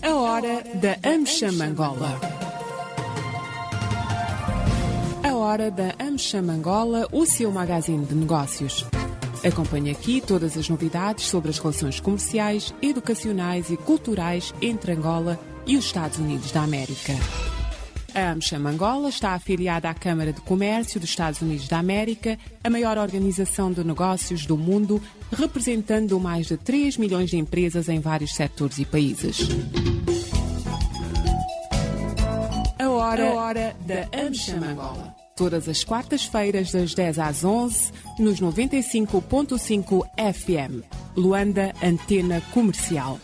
A hora da AmCham Angola. A hora da AmCham Angola, o seu magazine de negócios. Acompanhe aqui todas as novidades sobre as relações comerciais, educacionais e culturais entre Angola e os Estados Unidos da América. A AmCham Angola está afiliada à Câmara de Comércio dos Estados Unidos da América, a maior organização de negócios do mundo, representando mais de 3 milhões de empresas em vários setores e países. A hora da AmCham Angola. Todas as quartas-feiras, das 10 às 11, nos 95.5 FM. Luanda, Antena Comercial.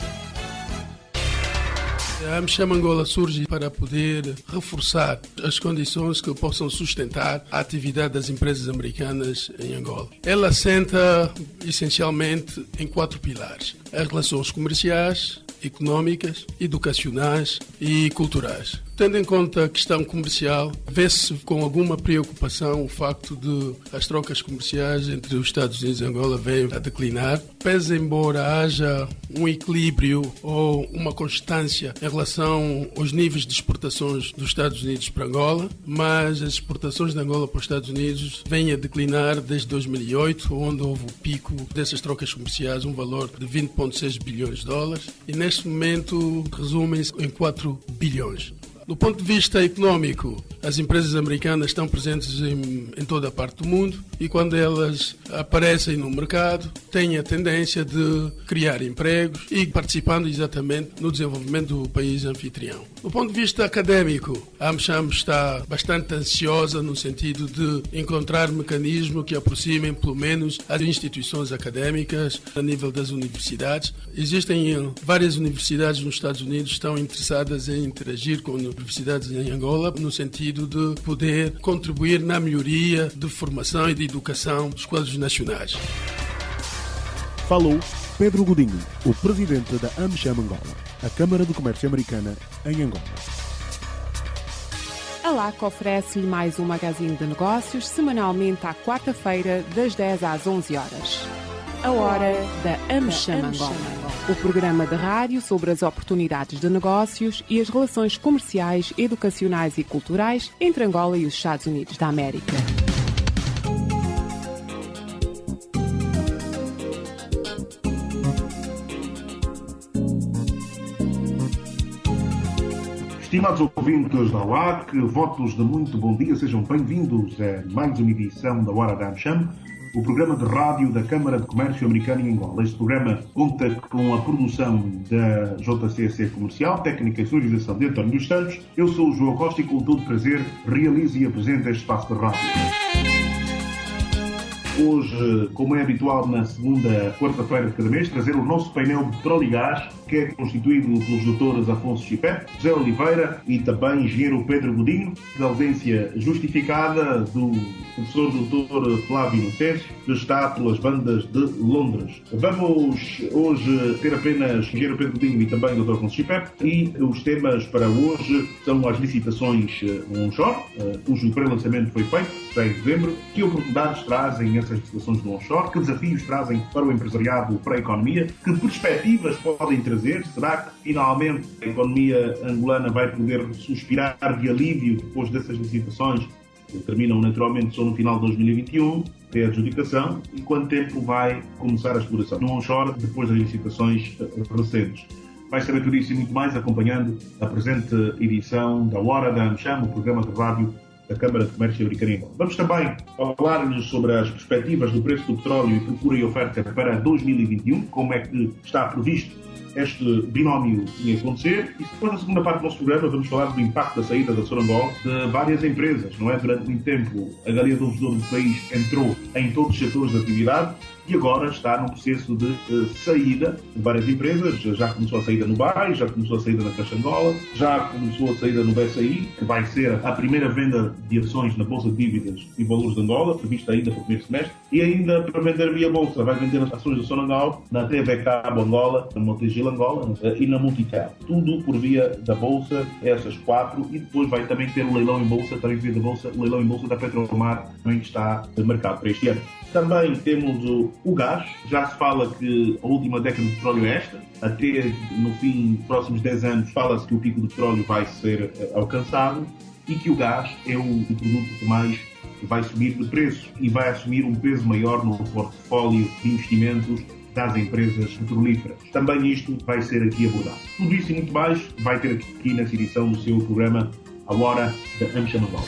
A AmCham Angola surge para poder reforçar as condições que possam sustentar a atividade das empresas americanas em Angola. Ela assenta essencialmente em 4 pilares: as relações comerciais, económicas, educacionais e culturais. Tendo em conta a questão comercial, vê-se com alguma preocupação o facto de as trocas comerciais entre os Estados Unidos e Angola venham a declinar, pese embora haja um equilíbrio ou uma constância em relação aos níveis de exportações dos Estados Unidos para Angola, mas as exportações de Angola para os Estados Unidos vêm a declinar desde 2008, onde houve o pico dessas trocas comerciais, um valor de 20,6 bilhões de dólares, e neste momento resumem-se em 4 bilhões. Do ponto de vista económico, as empresas americanas estão presentes em toda a parte do mundo e quando elas aparecem no mercado têm a tendência de criar empregos e participando exatamente no desenvolvimento do país anfitrião. Do ponto de vista académico, a AmCham está bastante ansiosa no sentido de encontrar mecanismos que aproximem pelo menos as instituições académicas a nível das universidades. Existem várias universidades nos Estados Unidos que estão interessadas em interagir com universidades em Angola, no sentido de poder contribuir na melhoria de formação e de educação dos quadros nacionais. Falou Pedro Godinho, o presidente da AmCham Angola, a Câmara de Comércio Americana em Angola. A LAC oferece-lhe mais um magazine de negócios semanalmente à quarta-feira, das 10 às 11 horas. A hora da AmCham Angola. O programa de rádio sobre as oportunidades de negócios e as relações comerciais, educacionais e culturais entre Angola e os Estados Unidos da América. Estimados ouvintes da UAC, votos de muito bom dia, sejam bem-vindos a mais uma edição da Hora da AmCham, o programa de rádio da Câmara de Comércio Americana em Angola. Este programa conta com a produção da JCC Comercial, técnica e sonorização de António dos Santos. Eu sou o João Costa e com todo prazer realizo e apresento este espaço de rádio. Hoje, como é habitual na segunda quarta-feira de cada mês, trazer o nosso painel de petróleo e gás, que é constituído pelos doutores Afonso Chipé, José Oliveira e também engenheiro Pedro Godinho, da ausência justificada do professor doutor Flávio Inocêncio, que está pelas bandas de Londres. Vamos hoje ter apenas engenheiro Pedro Godinho e também doutor Afonso Chipé, e os temas para hoje são as licitações no onshore, cujo pré-lançamento foi feito em dezembro. Que oportunidades trazem essas licitações no onshore? Que desafios trazem para o empresariado, para a economia? Que perspectivas podem trazer? Será que finalmente a economia angolana vai poder suspirar de alívio depois dessas licitações que terminam naturalmente só no final de 2021, até a adjudicação? E quanto tempo vai começar a exploração no onshore depois das licitações recentes? Vai saber tudo isso e muito mais acompanhando a presente edição da Hora da AmCham, o programa de rádio da Câmara de Comércio Americana. Vamos também falar-lhes sobre as perspectivas do preço do petróleo e procura e oferta para 2021, como é que está previsto este binómio ia acontecer. E depois, na segunda parte do nosso programa, vamos falar do impacto da saída da Sonangol de várias empresas, não é? Durante muito tempo, a Galeria do Ouro do país entrou em todos os setores de atividade e agora está num processo de saída de várias empresas. Já começou a saída no BAI, já começou a saída na Caixa Angola, já começou a saída no BCI, que vai ser a primeira venda de ações na Bolsa de Dívidas e Valores de Angola, prevista ainda para o primeiro semestre, e ainda para vender via Bolsa, vai vender as ações da Sonangol na TV Cabo Angola, na Motogil Angola e na Multicap. Tudo por via da Bolsa, essas 4, e depois vai também ter o leilão em Bolsa, também via da Bolsa, o leilão em Bolsa da Petromar, também está marcado para este ano. Também temos o gás. Já se fala que a última década de petróleo é esta. Até no fim dos próximos 10 anos fala-se que o pico do petróleo vai ser alcançado e que o gás é o produto que mais vai subir de preço e vai assumir um peso maior no portfólio de investimentos das empresas petrolíferas. Também isto vai ser aqui abordado. Tudo isso e muito mais vai ter aqui nessa edição do seu programa A Hora da AmCham Angola.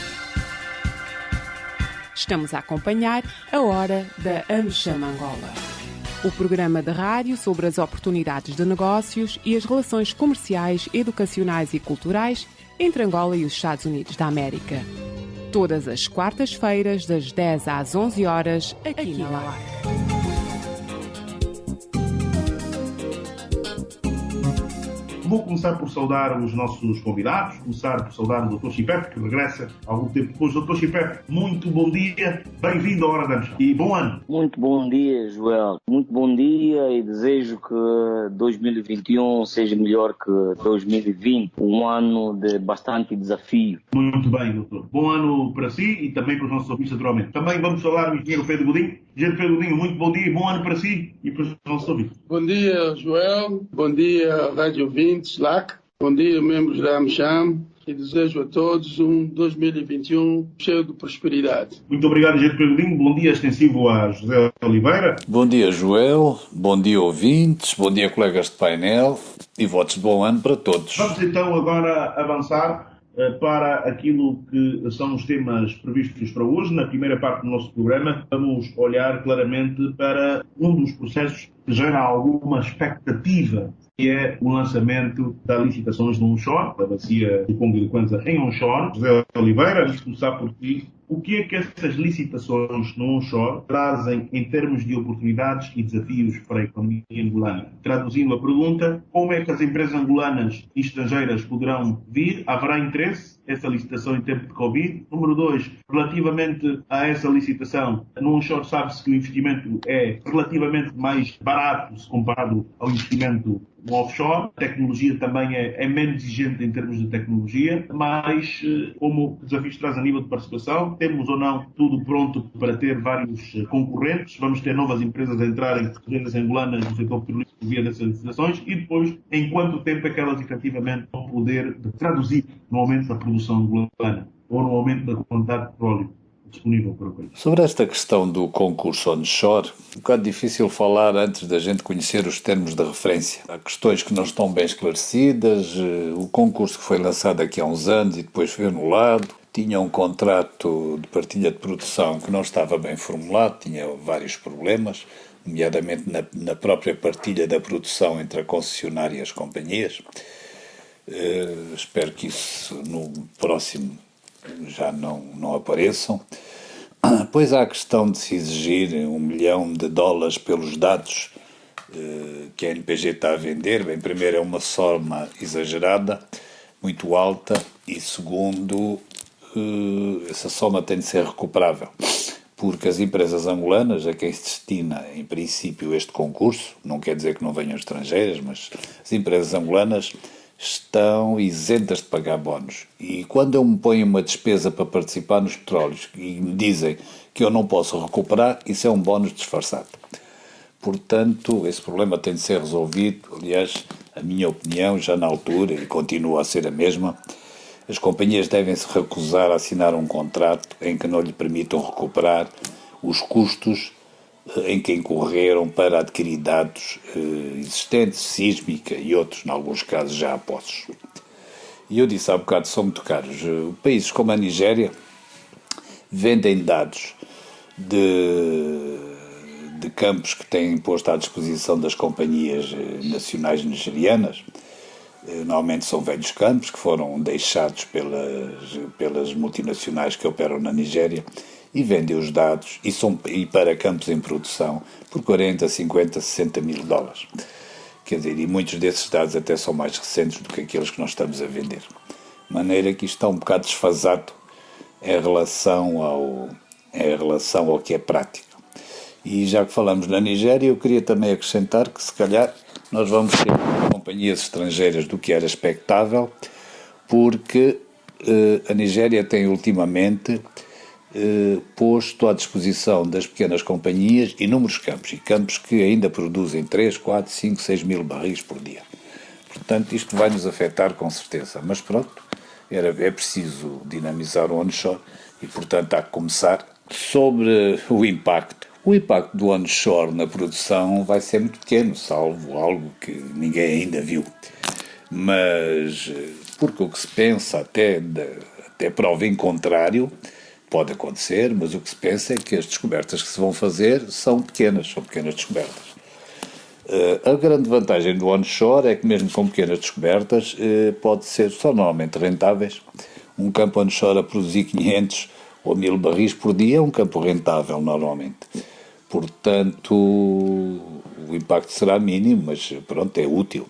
Estamos a acompanhar A Hora da AmCham Angola, o programa de rádio sobre as oportunidades de negócios e as relações comerciais, educacionais e culturais entre Angola e os Estados Unidos da América. Todas as quartas-feiras, das 10 às 11 horas, aqui na LAC. Vou começar por saudar os nossos convidados, começar por saudar o Dr. Chipep, que regressa algum tempo depois. Dr. Chipep, muito bom dia, bem-vindo à Hora da AmCham e bom ano. Muito bom dia, Joel. Muito bom dia e desejo que 2021 seja melhor que 2020, um ano de bastante desafio. Muito bem, doutor. Bom ano para si e também para os nossos ouvintes, naturalmente. Também vamos falar do engenheiro Pedro Godinho. Engenheiro Pedro Godinho, muito bom dia e bom ano para si e para os nossos ouvintes. Bom dia, Joel. Bom dia, rádio ouvintes, LAC. Bom dia, membros da AmCham. E desejo a todos um 2021 cheio de prosperidade. Muito obrigado, engenheiro Pedro Godinho. Bom dia extensivo a José Oliveira. Bom dia, Joel. Bom dia, ouvintes. Bom dia, colegas de painel. E votos de bom ano para todos. Vamos então agora avançar para aquilo que são os temas previstos para hoje. Na primeira parte do nosso programa, vamos olhar claramente para um dos processos que gera alguma expectativa, que é o lançamento das licitações no onshore, da bacia do Congo e do Kwanza em onshore. José Oliveira, vamos começar por ti. O que é que essas licitações no onshore trazem em termos de oportunidades e desafios para a economia angolana? Traduzindo a pergunta, como é que as empresas angolanas e estrangeiras poderão vir? Haverá interesse? Essa licitação em tempo de Covid. Número 2, relativamente a essa licitação, no onshore sabe-se que o investimento é relativamente mais barato se comparado ao investimento no offshore. A tecnologia também é menos exigente em termos de tecnologia, mas como desafios traz a nível de participação, temos ou não tudo pronto para ter vários concorrentes, vamos ter novas empresas a entrarem, empresas angolanas no setor petrolífero via dessas licitações e depois, em quanto tempo é que elas efetivamente vão poder traduzir no aumento da produção angolana ou no aumento da quantidade de petróleo disponível para o país. Sobre esta questão do concurso onshore, é um bocado difícil falar antes da gente conhecer os termos de referência. Há questões que não estão bem esclarecidas. O concurso que foi lançado aqui há uns anos e depois foi anulado tinha um contrato de partilha de produção que não estava bem formulado, tinha vários problemas, nomeadamente na própria partilha da produção entre a concessionária e as companhias. Espero que isso no próximo já não apareçam. Pois há a questão de se exigir $1 milhão pelos dados que a NPG está a vender. Bem, primeiro é uma soma exagerada, muito alta, e segundo, essa soma tem de ser recuperável, porque as empresas angolanas, a quem se destina em princípio este concurso, não quer dizer que não venham estrangeiras, mas as empresas angolanas estão isentas de pagar bónus. E quando eu me ponho uma despesa para participar nos petróleos e me dizem que eu não posso recuperar, isso é um bónus disfarçado. Portanto, esse problema tem de ser resolvido. Aliás, a minha opinião, já na altura, e continua a ser a mesma, as companhias devem-se recusar a assinar um contrato em que não lhe permitam recuperar os custos em que incorreram para adquirir dados existentes, sísmica e outros, em alguns casos já apostos. E eu disse há bocado, são muito caros. Países como a Nigéria vendem dados de campos que têm posto à disposição das companhias nacionais nigerianas. Normalmente são velhos campos que foram deixados pelas multinacionais que operam na Nigéria e vendem os dados e para campos em produção por 40, 50, 60 mil dólares. Quer dizer, e muitos desses dados até são mais recentes do que aqueles que nós estamos a vender. De maneira que isto está um bocado desfasado em relação ao que é prático. E já que falamos na Nigéria, eu queria também acrescentar que se calhar nós vamos ter companhias estrangeiras do que era expectável, porque a Nigéria tem ultimamente posto à disposição das pequenas companhias inúmeros campos, e campos que ainda produzem 3, 4, 5, 6 mil barris por dia. Portanto, isto vai nos afetar com certeza, mas pronto, é preciso dinamizar o onshore e, portanto, há que começar. Sobre o impacto do onshore na produção vai ser muito pequeno, salvo algo que ninguém ainda viu. Mas, porque o que se pensa, até prova em contrário, pode acontecer, mas o que se pensa é que as descobertas que se vão fazer são pequenas descobertas. A grande vantagem do onshore é que, mesmo com pequenas descobertas, são normalmente rentáveis. Um campo onshore a produzir 500 ou 1000 barris por dia é um campo rentável, normalmente. Portanto, o impacto será mínimo, mas pronto, é útil.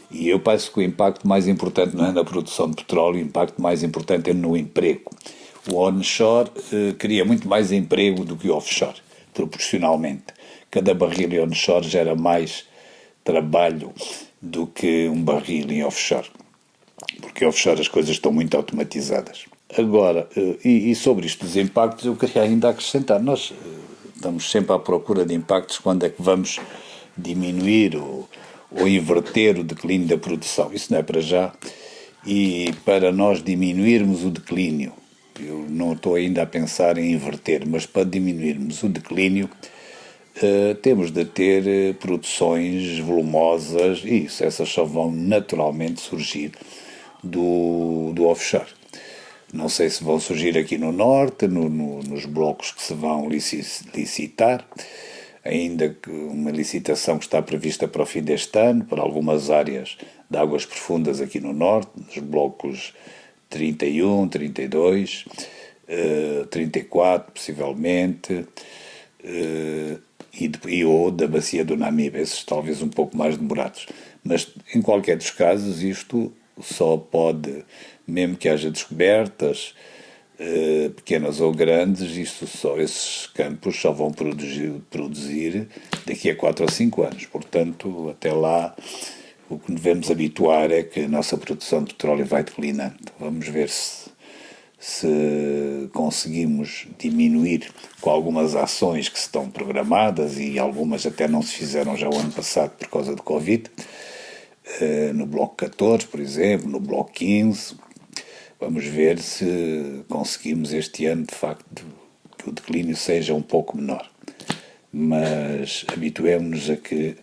E eu penso que o impacto mais importante não é na produção de petróleo, o impacto mais importante é no emprego. O onshore cria muito mais emprego do que o offshore, proporcionalmente. Cada barril em onshore gera mais trabalho do que um barril em offshore, porque offshore as coisas estão muito automatizadas. Agora, e sobre isto dos impactos, eu queria ainda acrescentar, nós estamos sempre à procura de impactos, quando é que vamos diminuir ou inverter o declínio da produção. Isso não é para já, e para nós diminuirmos o declínio, eu não estou ainda a pensar em inverter, mas para diminuirmos o declínio, temos de ter produções volumosas, e essas só vão naturalmente surgir do offshore. Não sei se vão surgir aqui no norte, nos blocos que se vão licitar, ainda que uma licitação que está prevista para o fim deste ano, para algumas áreas de águas profundas aqui no norte, nos blocos 31, 32, 34 possivelmente, ou da bacia do Namibe, esses talvez um pouco mais demorados. Mas, em qualquer dos casos, isto só pode, mesmo que haja descobertas, pequenas ou grandes, esses campos só vão produzir daqui a 4 ou 5 anos. Portanto, até lá, o que devemos habituar é que a nossa produção de petróleo vai declinando. Vamos ver se conseguimos diminuir com algumas ações que estão programadas, e algumas até não se fizeram já o ano passado por causa do Covid, no bloco 14, por exemplo, no bloco 15. Vamos ver se conseguimos este ano, de facto, que o declínio seja um pouco menor. Mas habituemos-nos a que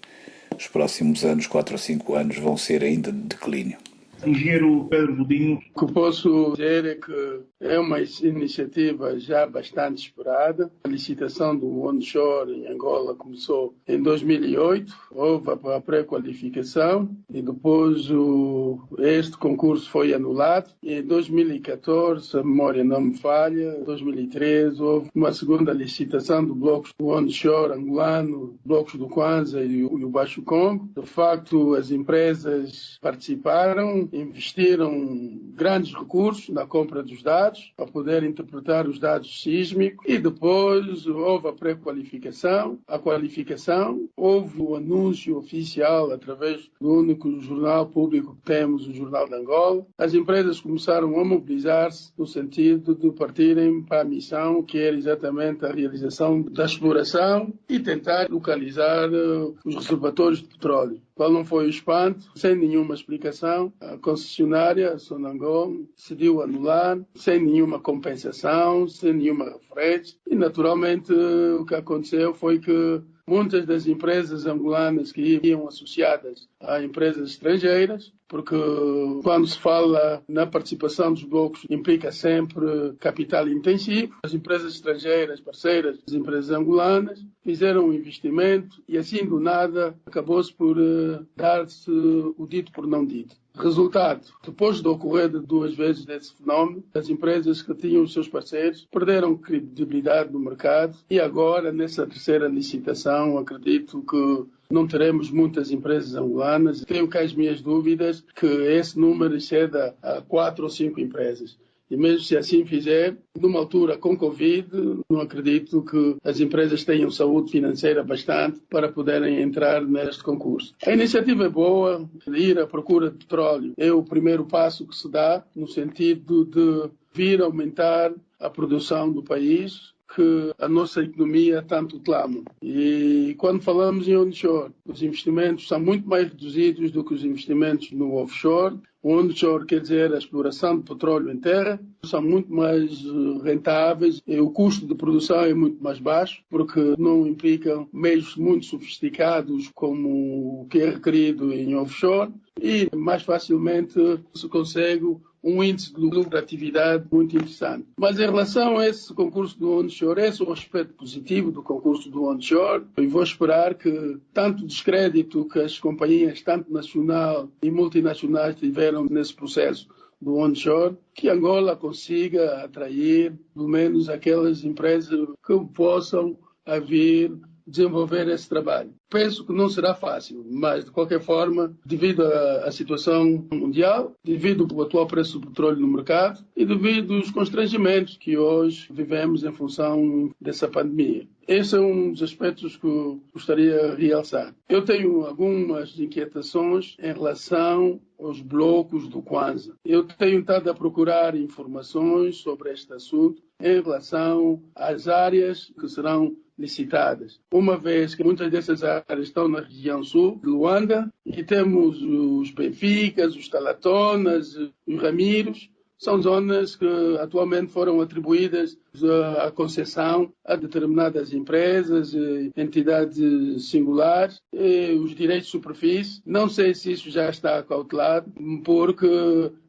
os próximos anos, 4 ou 5 anos, vão ser ainda de declínio. Engenheiro Pedro Godinho. O que posso dizer é que é uma iniciativa já bastante esperada. A licitação do onshore em Angola começou em 2008, houve a pré-qualificação e depois este concurso foi anulado. Em 2014, se a memória não me falha, em 2013 houve uma segunda licitação de blocos do onshore angolano, blocos do Kwanza e o Baixo Congo. De facto, as empresas participaram, investiram grandes recursos na compra dos dados para poder interpretar os dados sísmicos, e depois houve a pré-qualificação, a qualificação, houve o anúncio oficial através do único jornal público que temos, o Jornal de Angola. As empresas começaram a mobilizar-se no sentido de partirem para a missão que era exatamente a realização da exploração e tentar localizar os reservatórios de petróleo. Qual não foi o espanto? Sem nenhuma explicação, a concessionária, a Sonangol, decidiu anular, sem nenhuma compensação, sem nenhuma referência. E, naturalmente, o que aconteceu foi que muitas das empresas angolanas que iam associadas a empresas estrangeiras, porque quando se fala na participação dos blocos implica sempre capital intensivo. As empresas estrangeiras, parceiras das empresas angolanas, fizeram um investimento e assim do nada acabou-se por dar-se o dito por não dito. Resultado, depois de ocorrer 2 vezes desse fenómeno, as empresas que tinham os seus parceiros perderam credibilidade no mercado e agora, nessa terceira licitação, acredito que não teremos muitas empresas angolanas. Tenho cá as minhas dúvidas que esse número exceda a 4 ou 5 empresas. E mesmo se assim fizer, numa altura com Covid, não acredito que as empresas tenham saúde financeira bastante para poderem entrar neste concurso. A iniciativa é boa, ir à procura de petróleo é o primeiro passo que se dá no sentido de vir aumentar a produção do país, que a nossa economia tanto clama. E quando falamos em onshore, os investimentos são muito mais reduzidos do que os investimentos no offshore. O onshore quer dizer a exploração de petróleo em terra, são muito mais rentáveis e o custo de produção é muito mais baixo, porque não implicam meios muito sofisticados como o que é requerido em offshore e mais facilmente se consegue um índice de lucratividade muito interessante. Mas em relação a esse concurso do onshore, esse é um aspecto positivo do concurso do onshore. Eu vou esperar que tanto descrédito que as companhias, tanto nacional e multinacionais, tiveram nesse processo do onshore, que Angola consiga atrair pelo menos aquelas empresas que possam vir desenvolver esse trabalho. Penso que não será fácil, mas de qualquer forma, devido à situação mundial, devido ao atual preço do petróleo no mercado e devido aos constrangimentos que hoje vivemos em função dessa pandemia. Esse é um dos aspectos que eu gostaria de realçar. Eu tenho algumas inquietações em relação aos blocos do Kwanza. Eu tenho estado a procurar informações sobre este assunto em relação às áreas que serão licitadas, uma vez que muitas dessas áreas estão na região sul de Luanda e temos os Benficas, os Talatonas, os Ramiros, são zonas que atualmente foram atribuídas à concessão a determinadas empresas, entidades singulares, e os direitos de superfície. Não sei se isso já está acautelado, porque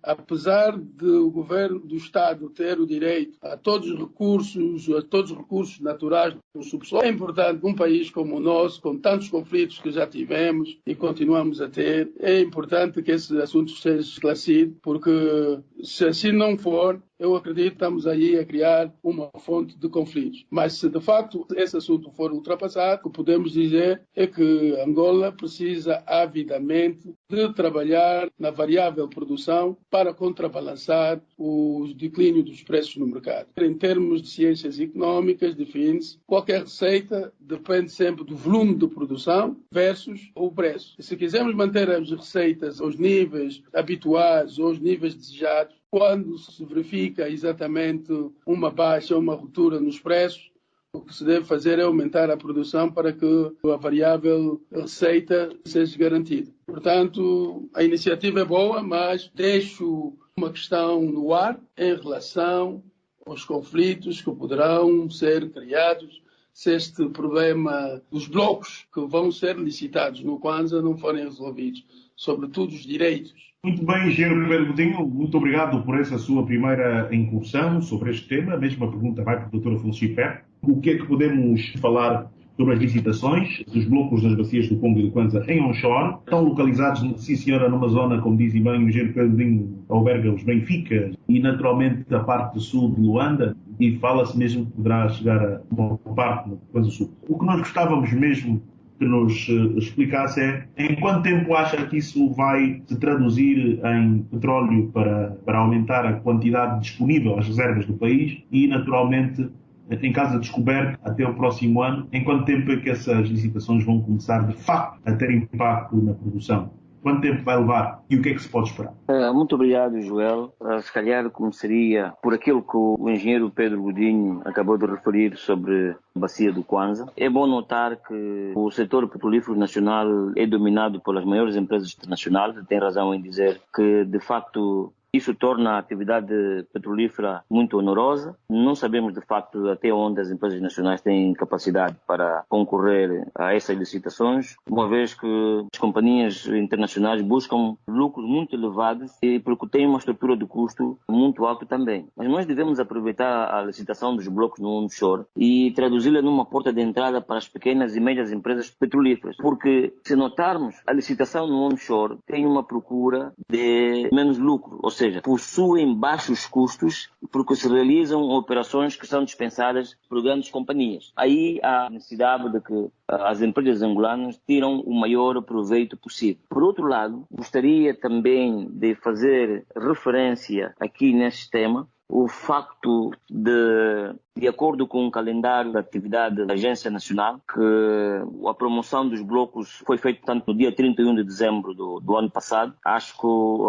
apesar de o governo do Estado ter o direito a todos os recursos naturais do subsolo, é importante um país como o nosso, com tantos conflitos que já tivemos e continuamos a ter, é importante que esse assunto seja esclarecido, porque se assim não for, eu acredito que estamos aí a criar uma fonte de conflitos. Mas se de facto esse assunto for ultrapassado, o que podemos dizer é que Angola precisa avidamente de trabalhar na variável produção para contrabalançar o declínio dos preços no mercado. Em termos de ciências económicas, define-se qualquer receita depende sempre do volume de produção versus o preço. E se quisermos manter as receitas aos níveis habituais ou aos níveis desejados, quando se verifica exatamente uma baixa ou uma ruptura nos preços, o que se deve fazer é aumentar a produção para que a variável receita seja garantida. Portanto, a iniciativa é boa, mas deixo uma questão no ar em relação aos conflitos que poderão ser criados se este problema dos blocos que vão ser licitados no Kwanza não forem resolvidos, sobretudo os direitos. Muito bem, engenheiro Pedro Godinho, muito obrigado por essa sua primeira incursão sobre este tema. A mesma pergunta vai para o Dr. Afonso Chipé. O que é que podemos falar sobre as licitações dos blocos das bacias do Congo e do Kwanza em onshore? Estão localizados, sim senhora, numa zona, como diz bem o engenheiro Pedro Godinho, alberga os Benficas e naturalmente a parte sul de Luanda, e fala-se mesmo que poderá chegar a uma parte no Kwanza Sul. O que nós gostávamos mesmo que nos explicasse é em quanto tempo acha que isso vai se traduzir em petróleo para aumentar a quantidade disponível às reservas do país e, naturalmente, em caso de descoberta, até o próximo ano, em quanto tempo é que essas licitações vão começar, de facto, a ter impacto na produção? Quanto tempo vai levar e o que é que se pode esperar? Muito obrigado, Joel. Se calhar começaria por aquilo que o engenheiro Pedro Godinho acabou de referir sobre a bacia do Kwanza. É bom notar que o setor petrolífero nacional é dominado pelas maiores empresas internacionais. Tem razão em dizer que, de facto, isso torna a atividade petrolífera muito onerosa. Não sabemos, de facto, até onde as empresas nacionais têm capacidade para concorrer a essas licitações, uma vez que as companhias internacionais buscam lucros muito elevados e porque têm uma estrutura de custo muito alta também. Mas nós devemos aproveitar a licitação dos blocos no onshore e traduzi-la numa porta de entrada para as pequenas e médias empresas petrolíferas, porque se notarmos, a licitação no onshore tem uma procura de menos lucro, ou seja, possuem baixos custos porque se realizam operações que são dispensadas por grandes companhias. Aí há necessidade de que as empresas angolanas tiram o maior proveito possível. Por outro lado, gostaria também de fazer referência aqui neste tema o facto de acordo com o calendário da atividade da Agência Nacional, que a promoção dos blocos foi feita tanto no dia 31 de dezembro do ano passado, acho que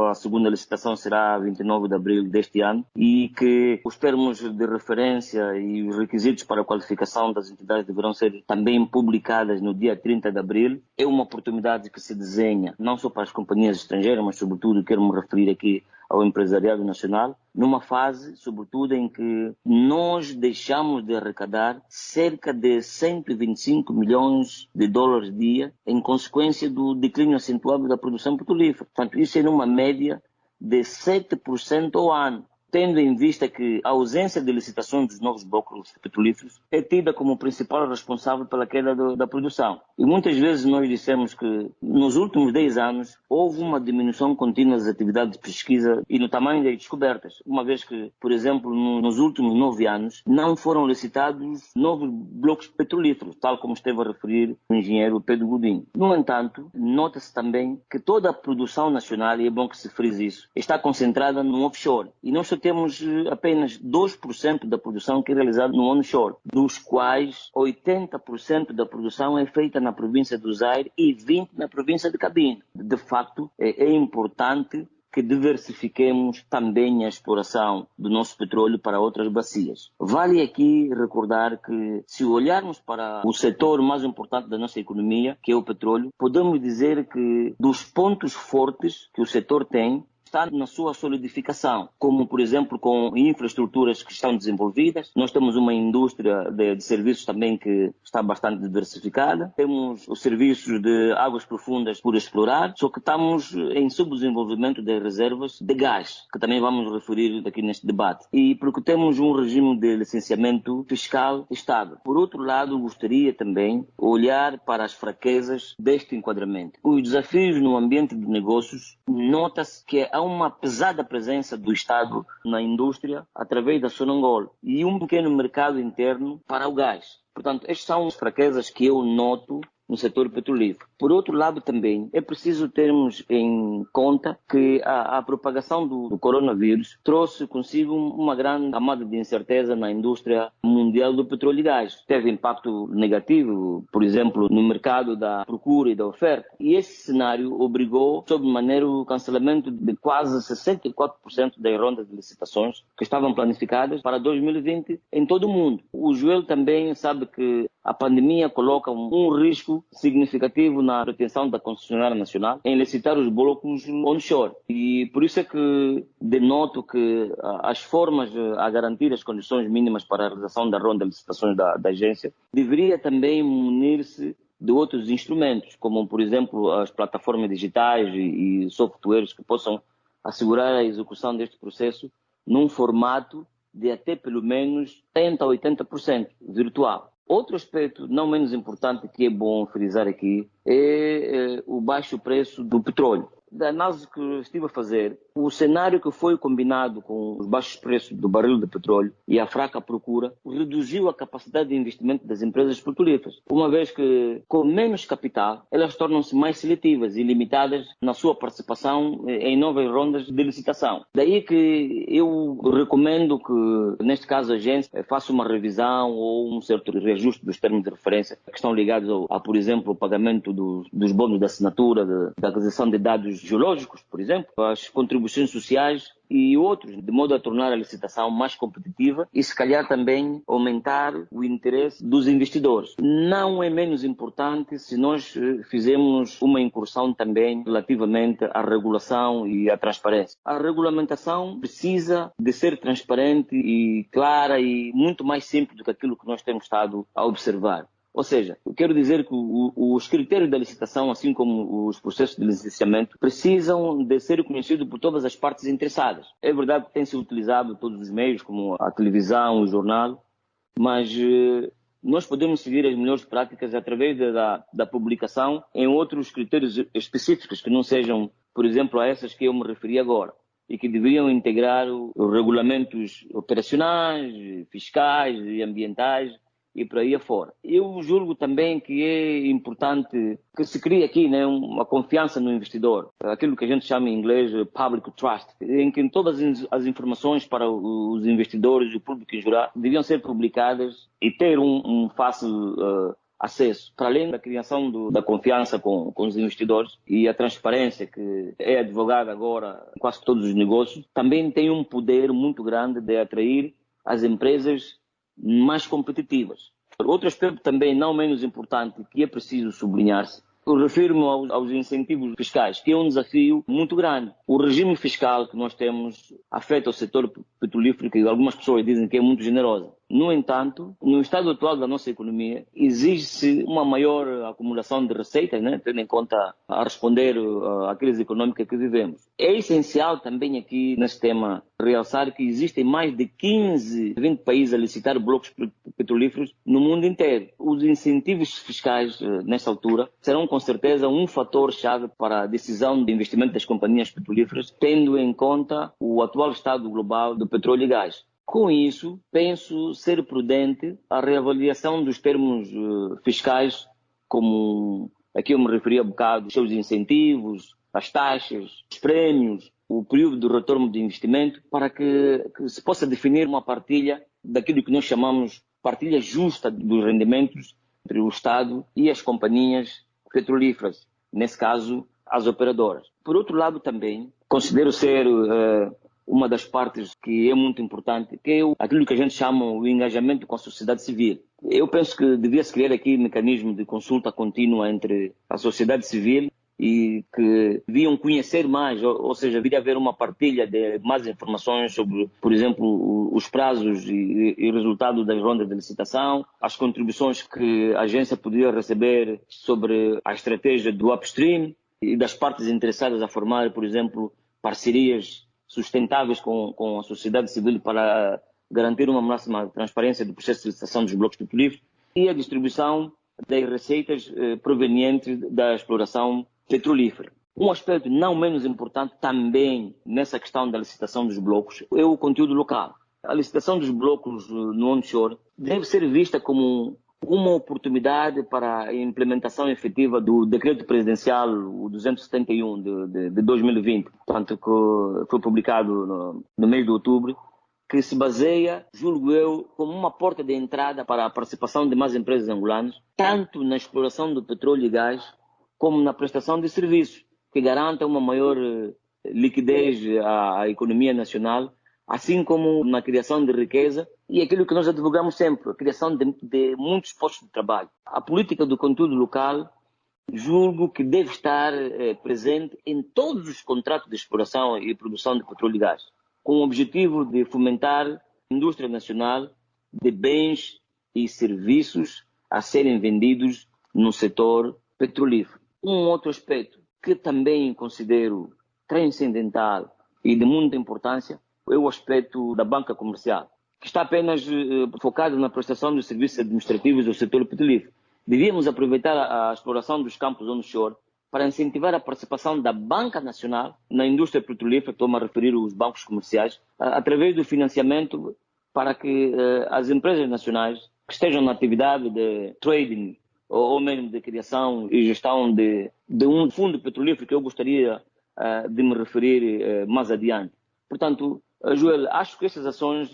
a segunda licitação será 29 de abril deste ano, e que os termos de referência e os requisitos para a qualificação das entidades deverão ser também publicadas no dia 30 de abril. É uma oportunidade que se desenha não só para as companhias estrangeiras, mas sobretudo quero me referir aqui ao empresariado nacional, numa fase, sobretudo, em que nós deixamos de arrecadar cerca de 125 milhões de dólares dia em consequência do declínio acentuado da produção petrolífera. Portanto, isso é numa média de 7% ao ano, tendo em vista que a ausência de licitações dos novos blocos petrolíferos é tida como principal responsável pela queda da produção. E muitas vezes nós dissemos que nos últimos 10 anos houve uma diminuição contínua das atividades de pesquisa e no tamanho das descobertas, uma vez que, por exemplo, nos últimos 9 anos não foram licitados novos blocos petrolíferos, tal como esteve a referir o engenheiro Pedro Godinho. No entanto, nota-se também que toda a produção nacional, e é bom que se frise isso, está concentrada no offshore. E nós só temos apenas 2% da produção que é realizada no onshore, dos quais 80% da produção é feita na província do Zaire e 20% na província de Cabinda. De facto, é importante que diversifiquemos também a exploração do nosso petróleo para outras bacias. Vale aqui recordar que, se olharmos para o setor mais importante da nossa economia, que é o petróleo, podemos dizer que dos pontos fortes que o setor tem, está na sua solidificação, como, por exemplo, com infraestruturas que estão desenvolvidas. Nós temos uma indústria de serviços também que está bastante diversificada. Temos os serviços de águas profundas por explorar, só que estamos em subdesenvolvimento das reservas de gás, que também vamos referir aqui neste debate. E porque temos um regime de licenciamento fiscal estável. Por outro lado, gostaria também olhar para as fraquezas deste enquadramento. Os desafios no ambiente de negócios, nota-se que há uma pesada presença do Estado na indústria através da Sonangol e um pequeno mercado interno para o gás. Portanto, estas são as fraquezas que eu noto no setor petrolífero. Por outro lado, também é preciso termos em conta que a propagação do coronavírus trouxe consigo uma grande camada de incerteza na indústria mundial do petróleo e gás. Teve impacto negativo, por exemplo, no mercado da procura e da oferta. E esse cenário obrigou, sob maneira, o cancelamento de quase 64% das rondas de licitações que estavam planificadas para 2020 em todo o mundo. O Joel também sabe que a pandemia coloca um risco significativo na pretensão da concessionária nacional em licitar os blocos onshore. E por isso é que denoto que as formas a garantir as condições mínimas para a realização da ronda de licitações da agência deveria também munir-se de outros instrumentos, como, por exemplo, as plataformas digitais e softwares que possam assegurar a execução deste processo num formato de até pelo menos 70% a 80% virtual. Outro aspecto não menos importante que é bom frisar aqui é o baixo preço do petróleo. Da análise que estive a fazer, o cenário que foi combinado com os baixos preços do barril de petróleo e a fraca procura reduziu a capacidade de investimento das empresas petrolíferas, uma vez que, com menos capital, elas tornam-se mais seletivas e limitadas na sua participação em novas rondas de licitação. Daí que eu recomendo que, neste caso, a agência faça uma revisão ou um certo reajuste dos termos de referência que estão ligados por exemplo, ao pagamento dos bônus de assinatura, da aquisição de dados geológicos, por exemplo, as contribuições sociais e outros, de modo a tornar a licitação mais competitiva e, se calhar, também aumentar o interesse dos investidores. Não é menos importante se nós fizermos uma incursão também relativamente à regulação e à transparência. A regulamentação precisa de ser transparente e clara e muito mais simples do que aquilo que nós temos estado a observar. Ou seja, eu quero dizer que os critérios da licitação, assim como os processos de licenciamento, precisam de ser conhecidos por todas as partes interessadas. É verdade que tem-se utilizado todos os meios, como a televisão, o jornal, mas nós podemos seguir as melhores práticas através da publicação em outros critérios específicos, que não sejam, por exemplo, a essas que eu me referi agora, e que deveriam integrar os regulamentos operacionais, fiscais e ambientais e por aí afora. Eu julgo também que é importante que se crie aqui, né, uma confiança no investidor, aquilo que a gente chama em inglês public trust, em que todas as informações para os investidores e o público em geral deviam ser publicadas e ter um fácil acesso, para além da criação da confiança com os investidores e a transparência que é advogada agora em quase todos os negócios, também tem um poder muito grande de atrair as empresas mais competitivas. Outro aspecto também não menos importante que é preciso sublinhar-se, eu refiro-me aos incentivos fiscais, que é um desafio muito grande. O regime fiscal que nós temos afeta o setor petrolífero, que algumas pessoas dizem que é muito generoso. No entanto, no estado atual da nossa economia, exige-se uma maior acumulação de receitas, né, tendo em conta a responder à crise econômica que vivemos. É essencial também aqui neste tema realçar que existem mais de 15, 20 países a licitar blocos petrolíferos no mundo inteiro. Os incentivos fiscais, nesta altura, serão com certeza um fator-chave para a decisão de investimento das companhias petrolíferas, tendo em conta o atual estado global do petróleo e gás. Com isso, penso ser prudente a reavaliação dos termos fiscais, como aqui eu me referi há bocado, os seus incentivos, as taxas, os prémios, o período de retorno de investimento, para que se possa definir uma partilha daquilo que nós chamamos partilha justa dos rendimentos entre o Estado e as companhias petrolíferas, nesse caso, as operadoras. Por outro lado, também, considero ser uma das partes que é muito importante, que é aquilo que a gente chama o engajamento com a sociedade civil. Eu penso que devia-se criar aqui um mecanismo de consulta contínua entre a sociedade civil e que deviam conhecer mais, ou seja, deveria haver uma partilha de mais informações sobre, por exemplo, os prazos e resultados das rondas de licitação, as contribuições que a agência poderia receber sobre a estratégia do upstream e das partes interessadas a formar, por exemplo, parcerias sustentáveis com a sociedade civil para garantir uma máxima transparência do processo de licitação dos blocos petrolíferos e a distribuição das receitas provenientes da exploração petrolífera. Um aspecto não menos importante também nessa questão da licitação dos blocos é o conteúdo local. A licitação dos blocos no onshore deve ser vista como uma oportunidade para a implementação efetiva do decreto presidencial, o 271 de 2020, portanto, que foi publicado no mês de outubro, que se baseia, julgo eu, como uma porta de entrada para a participação de mais empresas angolanas, tanto na exploração do petróleo e gás, como na prestação de serviços, que garanta uma maior liquidez à economia nacional, assim como na criação de riqueza e aquilo que nós advogamos sempre, a criação de muitos postos de trabalho. A política do conteúdo local, julgo que deve estar presente em todos os contratos de exploração e produção de petróleo e gás, com o objetivo de fomentar a indústria nacional de bens e serviços a serem vendidos no setor petrolífero. Um outro aspecto que também considero transcendental e de muita importância é o aspecto da banca comercial, que está apenas focado na prestação de serviços administrativos do setor petrolífero. Devíamos aproveitar a exploração dos campos onshore para incentivar a participação da banca nacional na indústria petrolífera, estou-me a referir aos bancos comerciais, através do financiamento para que as empresas nacionais que estejam na atividade de trading ou mesmo de criação e gestão de um fundo petrolífero, que eu gostaria de me referir mais adiante. Portanto, Joel, acho que estas ações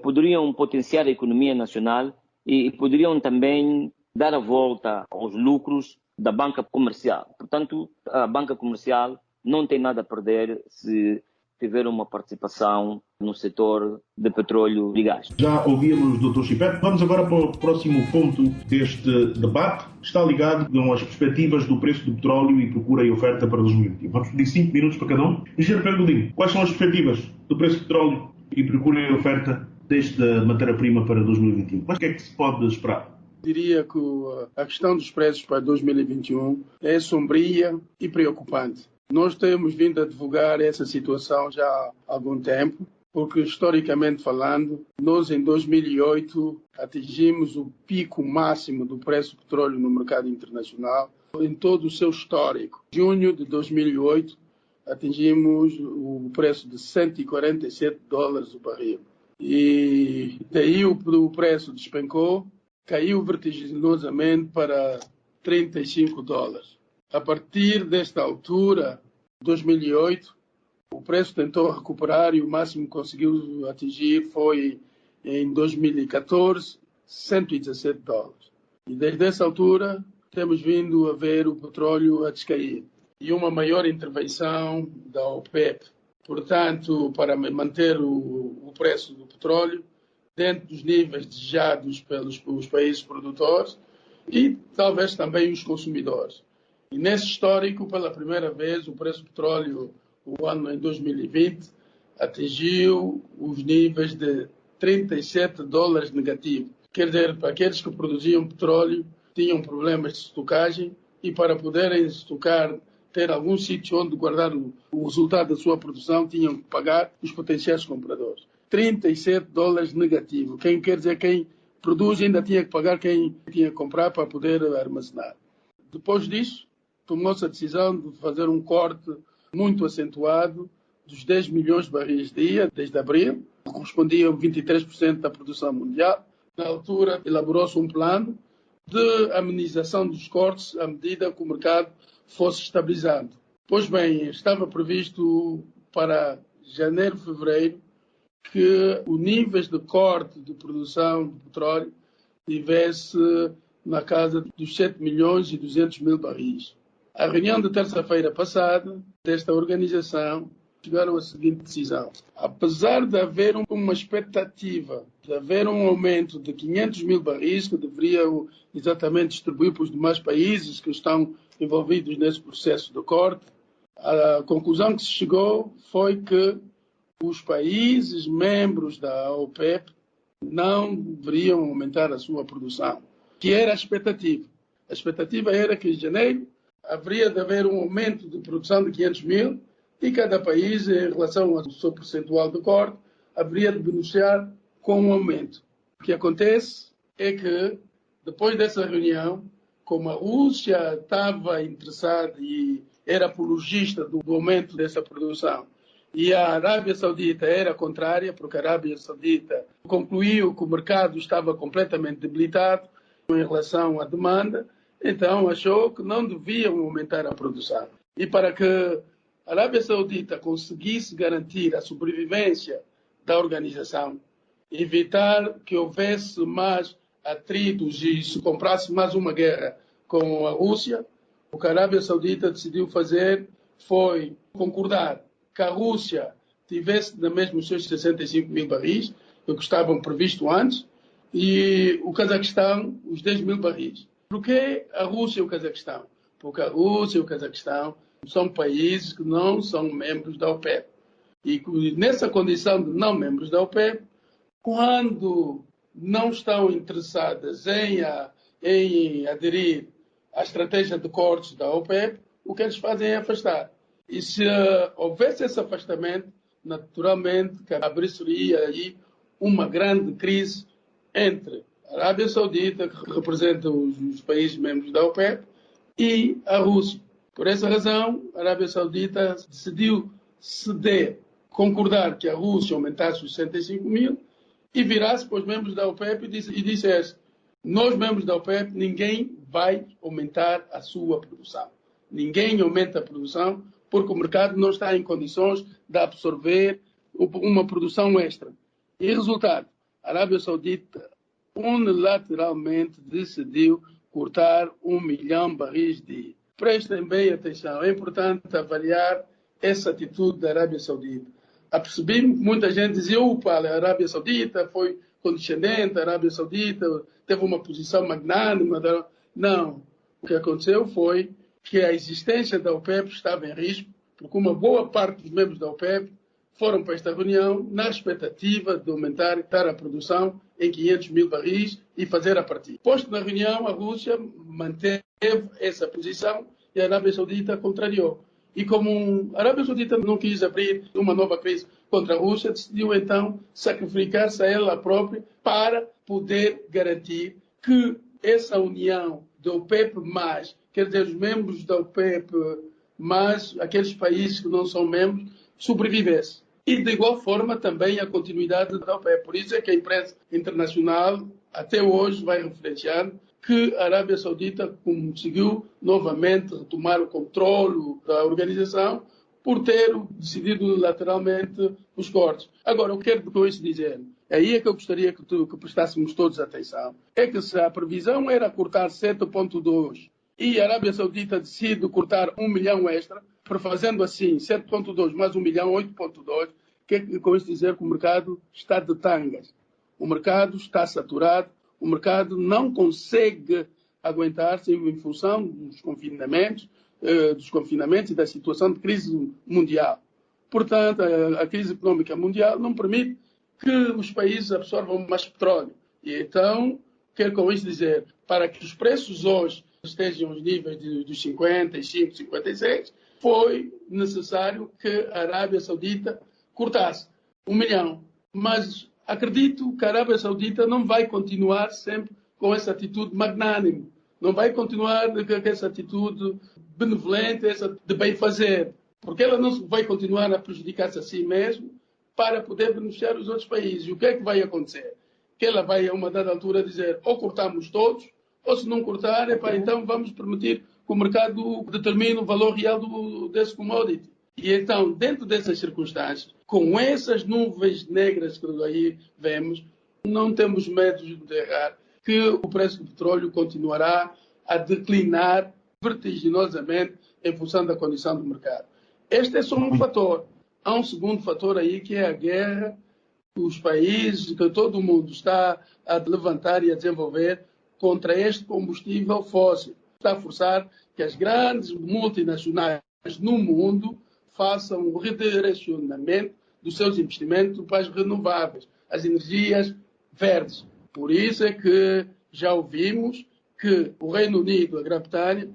poderiam potenciar a economia nacional e poderiam também dar a volta aos lucros da banca comercial. Portanto, a banca comercial não tem nada a perder se tiver uma participação no setor de petróleo e gás. Já ouvimos o Dr. Chipete. Vamos agora para o próximo ponto deste debate. Está ligado com as perspectivas do preço do petróleo e procura e oferta para 2021. Vamos pedir 5 minutos para cada um. Engenheiro Pedro Godinho, quais são as perspectivas do preço do petróleo e procura e oferta desta matéria-prima para 2021? Mas o que é que se pode esperar? Diria que a questão dos preços para 2021 é sombria e preocupante. Nós temos vindo a divulgar essa situação já há algum tempo, porque historicamente falando, nós em 2008 atingimos o pico máximo do preço do petróleo no mercado internacional em todo o seu histórico. Em junho de 2008 atingimos o preço de $147 o barril. E daí o preço despencou caiu vertiginosamente para $35. A partir desta altura, 2008, o preço tentou recuperar e o máximo que conseguiu atingir foi, em 2014, $117. E desde essa altura, temos vindo a ver o petróleo a descair. E uma maior intervenção da OPEP. Portanto, para manter o preço do petróleo dentro dos níveis desejados pelos países produtores e talvez também os consumidores. E nesse histórico, pela primeira vez, o preço do petróleo, o ano em 2020, atingiu os níveis de $37 negativo. Quer dizer, para aqueles que produziam petróleo, tinham problemas de estocagem e para poderem estocar, ter algum sítio onde guardar o resultado da sua produção, tinham que pagar os potenciais compradores. $37 negativo. Quer dizer, quem produz ainda tinha que pagar quem tinha que comprar para poder armazenar. Depois disso, tomou-se a decisão de fazer um corte muito acentuado dos 10 milhões de barris dia, desde abril, que correspondiam a 23% da produção mundial. Na altura, elaborou-se um plano de amenização dos cortes à medida que o mercado fosse estabilizando. Pois bem, estava previsto para janeiro, fevereiro, que o nível de corte de produção de petróleo estivesse na casa dos 7 milhões e 200 mil barris. A reunião de terça-feira passada desta organização chegaram à seguinte decisão. Apesar de haver uma expectativa de haver um aumento de 500 mil barris que deveriam exatamente distribuir para os demais países que estão envolvidos nesse processo de corte, a conclusão que se chegou foi que os países membros da OPEP não deveriam aumentar a sua produção, que era a expectativa. A expectativa era que em janeiro haveria de haver um aumento de produção de 500 mil e cada país, em relação ao seu percentual de corte, haveria de beneficiar com um aumento. O que acontece é que, depois dessa reunião, como a Rússia estava interessada e era apologista do aumento dessa produção, e a Arábia Saudita era contrária, porque a Arábia Saudita concluiu que o mercado estava completamente debilitado em relação à demanda, então achou que não deviam aumentar a produção. E para que a Arábia Saudita conseguisse garantir a sobrevivência da organização, evitar que houvesse mais atritos e se comprasse mais uma guerra com a Rússia, o que a Arábia Saudita decidiu fazer foi concordar que a Rússia tivesse na mesma os seus 65 mil barris, que estavam previstos antes, e o Cazaquistão os 10 mil barris. Por que a Rússia e o Cazaquistão? Porque a Rússia e o Cazaquistão são países que não são membros da OPEP. E nessa condição de não membros da OPEP, quando não estão interessadas em aderir à estratégia de cortes da OPEP, o que eles fazem é afastar. E se houvesse esse afastamento, naturalmente que abriria aí uma grande crise entre a Arábia Saudita, que representa os países membros da OPEP, e a Rússia. Por essa razão, a Arábia Saudita decidiu ceder, concordar que a Rússia aumentasse os 65 mil e virasse para os membros da OPEP e dissesse: nós, membros da OPEP, ninguém vai aumentar a sua produção. Ninguém aumenta a produção porque o mercado não está em condições de absorver uma produção extra. E resultado, a Arábia Saudita unilateralmente decidiu cortar 1 milhão de barris dia. Prestem bem atenção, é importante avaliar essa atitude da Arábia Saudita. Apercebi muita gente dizia: opa, a Arábia Saudita foi condescendente, a Arábia Saudita teve uma posição magnânima. Não, o que aconteceu foi que a existência da OPEP estava em risco, porque uma boa parte dos membros da OPEP foram para esta reunião na expectativa de aumentar a produção em 500 mil barris e fazer a partida. Posto na reunião, a Rússia manteve essa posição e a Arábia Saudita contrariou. E como a Arábia Saudita não quis abrir uma nova crise contra a Rússia, decidiu então sacrificar-se a ela própria para poder garantir que essa união da OPEP+, quer dizer, os membros da OPEP+, aqueles países que não são membros, sobrevivesse. e, de igual forma, também a continuidade da OPEP. Por isso é que a imprensa internacional, até hoje, vai referenciando que a Arábia Saudita conseguiu novamente retomar o controle da organização por ter decidido unilateralmente os cortes. Agora, eu quero com isso dizer, aí é que eu gostaria que prestássemos todos atenção, é que se a previsão era cortar 7,2 e a Arábia Saudita decide cortar 1 milhão extra, fazendo assim 7,2 mais 1 milhão, 8,2, quer com isso dizer que o mercado está de tangas. O mercado está saturado, o mercado não consegue aguentar-se em função dos confinamentos e da situação de crise mundial. Portanto, a crise económica mundial não permite que os países absorvam mais petróleo. E então, quero com isso dizer, para que os preços hoje estejam aos níveis dos 55, 56, foi necessário que a Arábia Saudita cortasse 1 milhão. Mas acredito que a Arábia Saudita não vai continuar sempre com essa atitude magnânime, não vai continuar com essa atitude benevolente, essa de bem fazer, porque ela não vai continuar a prejudicar-se a si mesma para poder beneficiar os outros países. E o que é que vai acontecer? Que ela vai a uma dada altura dizer ou cortamos todos, ou se não cortar, então vamos permitir que o mercado determine o valor real desse commodity. E então, dentro dessas circunstâncias, com essas nuvens negras que aí vemos, não temos medo de errar que o preço do petróleo continuará a declinar vertiginosamente em função da condição do mercado. Este é só um fator. Há um segundo fator aí, que é a guerra que os países, que todo o mundo está a levantar e a desenvolver contra este combustível fóssil. Está a forçar que as grandes multinacionais no mundo façam um redirecionamento dos seus investimentos para as renováveis, as energias verdes. Por isso é que já ouvimos que o Reino Unido, a Grã-Bretanha,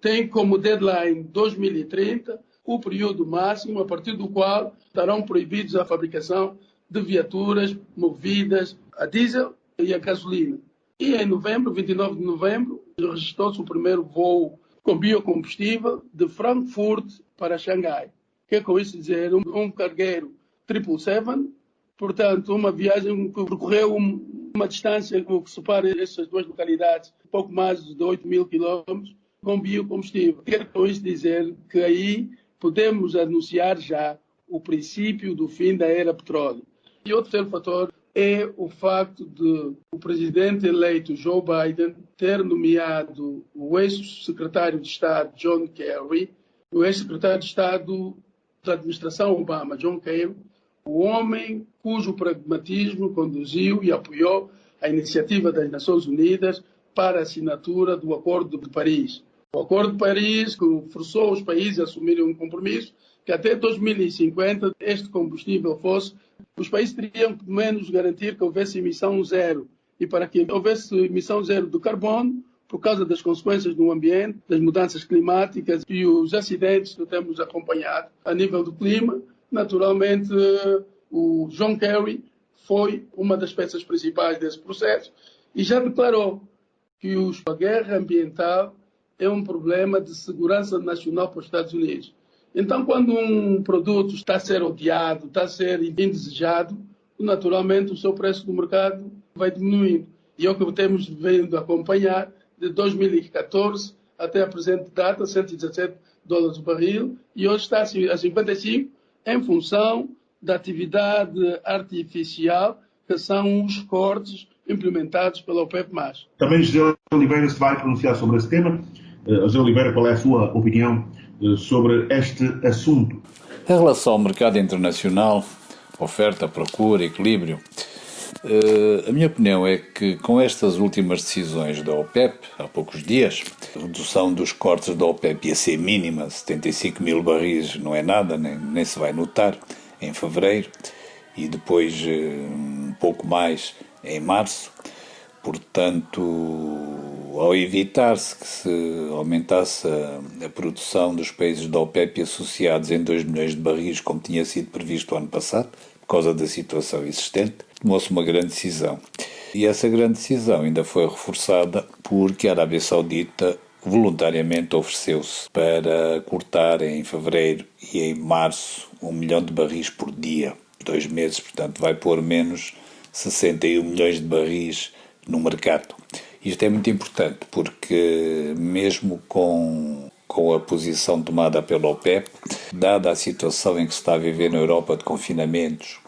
tem como deadline 2030 o período máximo a partir do qual estarão proibidos a fabricação de viaturas movidas a diesel e a gasolina. E em novembro, 29 de novembro, registrou-se o primeiro voo com biocombustível de Frankfurt para Xangai. Que é com isso dizer, um cargueiro 777, portanto, uma viagem que percorreu uma distância que separa essas duas localidades, pouco mais de 8 mil quilómetros, com biocombustível. Quero com isso dizer que aí podemos anunciar já o princípio do fim da era petróleo. E outro terceiro fator é o facto de o presidente eleito Joe Biden ter nomeado o ex-secretário de Estado John Kerry, o ex-secretário de Estado da administração Obama, John Kerry, o homem cujo pragmatismo conduziu e apoiou a iniciativa das Nações Unidas para a assinatura do Acordo de Paris. O Acordo de Paris que forçou os países a assumirem um compromisso que até 2050 este combustível fosse, os países teriam que, pelo menos, garantir que houvesse emissão zero. E para que houvesse emissão zero de carbono, por causa das consequências do ambiente, das mudanças climáticas e os acidentes que temos acompanhado a nível do clima, naturalmente o John Kerry foi uma das peças principais desse processo e já declarou que a guerra ambiental é um problema de segurança nacional para os Estados Unidos. Então, quando um produto está a ser odiado, está a ser indesejado, naturalmente o seu preço do mercado vai diminuindo. E é o que temos vindo a acompanhar de 2014 até a presente data, $117 o barril, e hoje está a 55 em função da atividade artificial, que são os cortes implementados pela OPEP+. Também José Oliveira se vai pronunciar sobre esse tema. José Oliveira, qual é a sua opinião sobre este assunto? Em relação ao mercado internacional, oferta, procura, equilíbrio, a minha opinião é que com estas últimas decisões da OPEP, há poucos dias, a redução dos cortes da OPEP ia ser mínima, 75 mil barris não é nada, nem se vai notar, em fevereiro, e depois um pouco mais em março. Portanto, ao evitar-se que se aumentasse a produção dos países da OPEP associados em 2 milhões de barris, como tinha sido previsto o ano passado, por causa da situação existente, tomou-se uma grande decisão. E essa grande decisão ainda foi reforçada porque a Arábia Saudita voluntariamente ofereceu-se para cortar em fevereiro e em março 1 milhão de barris por dia, 2 meses, portanto vai pôr menos 61 milhões de barris no mercado. Isto é muito importante porque mesmo com a posição tomada pela OPEP, dada a situação em que se está a viver na Europa de confinamentos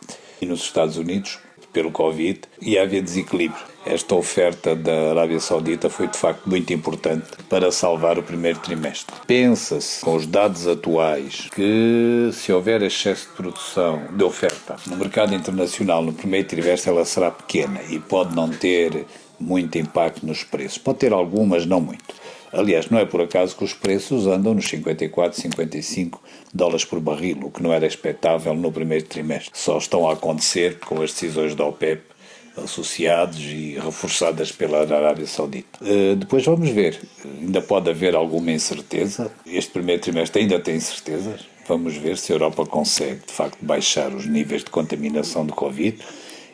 e nos Estados Unidos pelo Covid, ia haver desequilíbrio. Esta oferta da Arábia Saudita foi de facto muito importante para salvar o primeiro trimestre. Pensa-se, com os dados atuais, que se houver excesso de produção, de oferta, no mercado internacional no primeiro trimestre ela será pequena e pode não ter muito impacto nos preços. Pode ter algum, mas não muito. Aliás, não é por acaso que os preços andam nos 54, 55 dólares por barril, o que não era expectável no primeiro trimestre. Só estão a acontecer com as decisões da OPEP associadas e reforçadas pela Arábia Saudita. Depois vamos ver. Ainda pode haver alguma incerteza. Este primeiro trimestre ainda tem incertezas. Vamos ver se a Europa consegue, de facto, baixar os níveis de contaminação de Covid.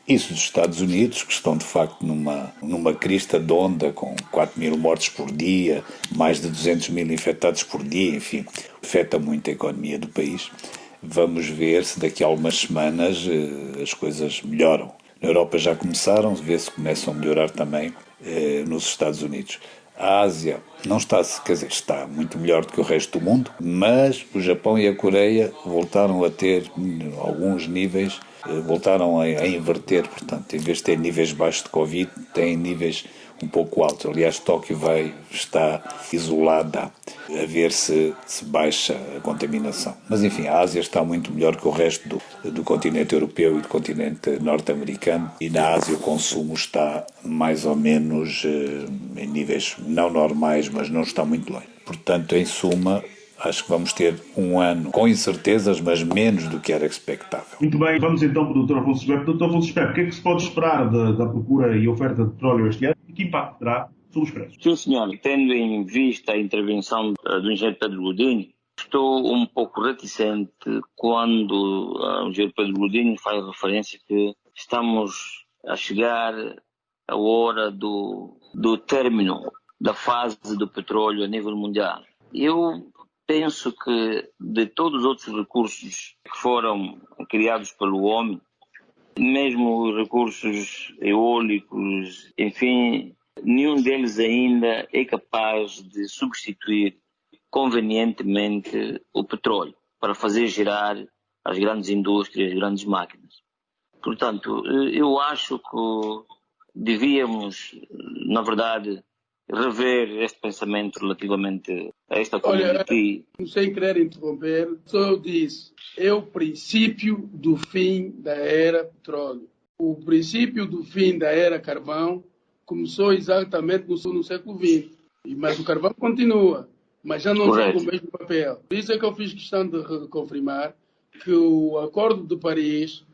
Isso dos Estados Unidos, que estão de facto numa crista de onda com 4 mil mortes por dia, mais de 200 mil infectados por dia, enfim, afeta muito a economia do país. Vamos ver se daqui a algumas semanas as coisas melhoram. Na Europa já começaram, vê se começam a melhorar também nos Estados Unidos. A Ásia não está, quer dizer, está muito melhor do que o resto do mundo, mas o Japão e a Coreia voltaram a ter alguns níveis, voltaram a inverter, portanto, em vez de ter níveis baixos de Covid, têm níveis um pouco altos. Aliás, Tóquio está isolada a ver se baixa a contaminação. Mas, enfim, a Ásia está muito melhor que o resto do continente europeu e do continente norte-americano. E na Ásia o consumo está mais ou menos em níveis não normais, mas não está muito longe. Portanto, em suma, acho que vamos ter um ano com incertezas, mas menos do que era expectável. Muito bem, vamos então para o Dr. Afonso Espepe. Dr. Afonso Espepe, o que é que se pode esperar da procura e oferta de petróleo este ano e que impacto terá sobre os preços? Sim, senhor. Tendo em vista a intervenção do engenheiro Pedro Godinho, estou um pouco reticente quando o engenheiro Pedro Godinho faz referência que estamos a chegar à hora do término da fase do petróleo a nível mundial. Eu penso que de todos os outros recursos que foram criados pelo homem, mesmo os recursos eólicos, enfim, nenhum deles ainda é capaz de substituir convenientemente o petróleo para fazer girar as grandes indústrias, as grandes máquinas. Portanto, eu acho que devíamos, na verdade, rever este pensamento relativamente a esta comunidade. Sem querer interromper, só disse, é o princípio do fim da era petróleo. O princípio do fim da era carvão começou exatamente no século XX, mas o carvão continua, mas já não joga o mesmo papel. Por isso é que eu fiz questão de confirmar que o Acordo de Paris